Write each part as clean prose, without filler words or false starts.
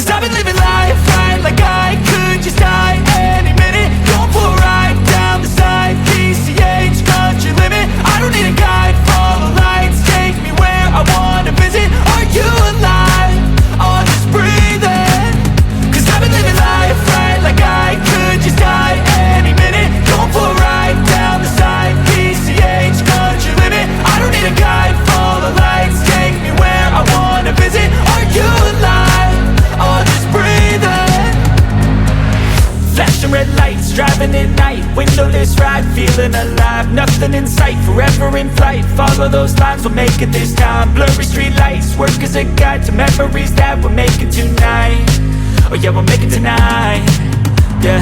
Cause I've been living life right like I could just die any minute. Going for a ride down the side, PCH, country limit. I don't need a guide, follow lights, take me where I wanna visit. Are you alive? Or just breathing? Cause I've been living life right like I could just die any minute. Going for a ride down the side, PCH, country limit. I don't need a guide, follow lights, take me where I wanna visit. Are you alive? Or just breathing? Flashing red lights, driving at night, windowless ride, feeling alive. Nothing in sight, forever in flight. Follow those lines, we'll make it this time. Blurry street lights, work as a guide to memories that we're making tonight. Oh yeah, we'll make it tonight. Yeah.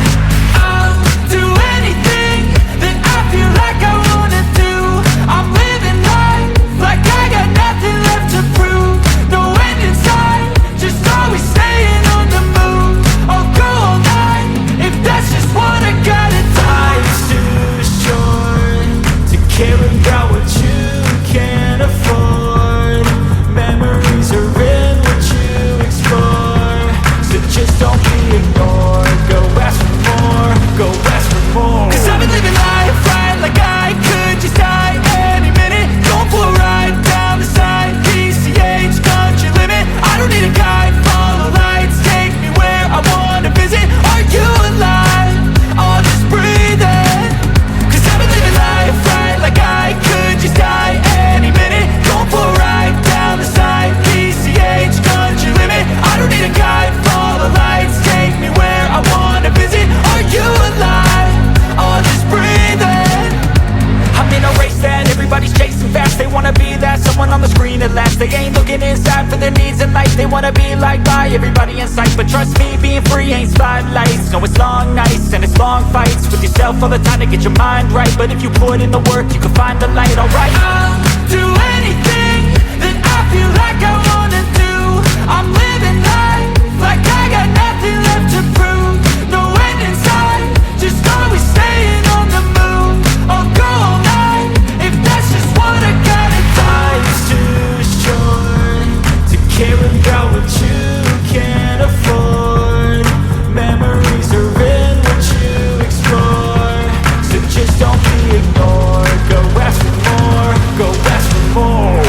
I'll do anything that I feel like I wanna do. I'm living life like I got nothing left to prove. No end in sight, just always staying on the move. I'll go all night if that's just what I gotta do. Life's too short to care about what you can't afford. Memories are in what you explore, so just don't be ignored. Go ask for more, go ask for more. Cause I've been living life right like I could just die any minute. Going for a ride down the side, PCH, country limit. I don't need a guide, follow lights, take me where I wanna visit. Are you alive? Or just breathing? Cause I've been living life right like I could just die any minute. Going for a ride down the side, PCH, country limit. I don't need a guide, follow lights, take me where I wanna visit. Are you alive? Or just breathing? I'm in a race that everybody's chasing fast. They wanna be that someone on the screen at last. They ain't looking inside for their needs in life. They wanna be liked by everybody in sight. But trust me, being free ain't spotlights. No, it's long nights and it's long fights with yourself all the time to get your mind right. But if you put in the work, you can find the light, alright? I'll do anything that I feel like I wanna do. I'm living life like I got nothing left to prove. No end in sight, just always staying on the move. I'll go all night if that's just what I gotta do. Life's too short to care about what you can't afford. Memories are in what you explore, so just don't be ignored. Go ask for more, go ask for more.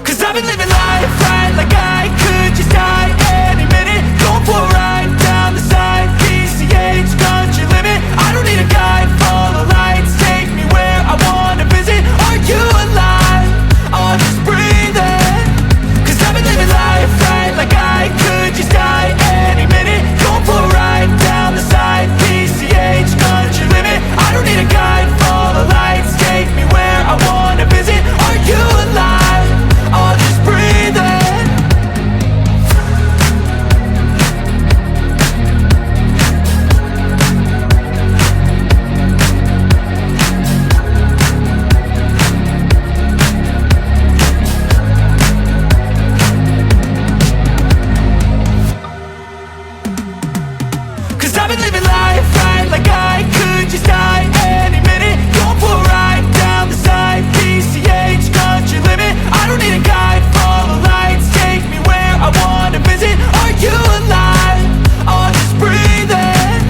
Cause I've been living life right like I could just die any minute. Going for a ride down the side, PCH, country limit. I don't need a guide, follow lights, take me where I wanna visit. Are you alive? Or just breathing? Cause I've been living life right like I could just die any minute. Going for a ride down the side, PCH, country limit. I don't need a guide, follow lights, take me where I wanna visit. Are you alive? Or just breathing? Cause I've been living life right like I could just die any minute. Going for a ride down the side, PCH, country limit. I don't need a guide, follow lights, take me where I wanna visit. Are you alive? Or just breathing?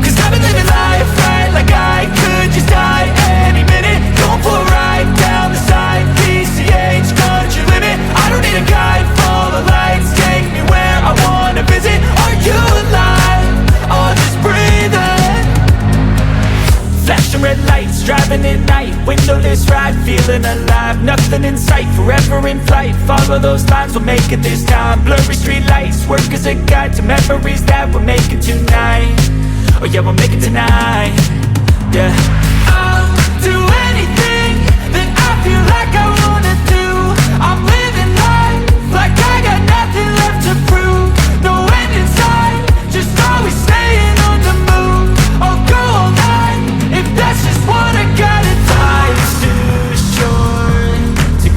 Cause I've been living life right like I could just die any minute. Going for a ride down the side, PCH, country limit. I don't need a guide, follow lights, take me where I wanna visit. Are you alive? Or just breathing? Flashing red lights, driving at night, windowless ride, feeling alive. Nothing in sight, forever in flight. Follow those lines, we'll make it this time. Blurry street lights, work as a guide to memories that we're making tonight. Oh yeah, we'll make it tonight. Yeah.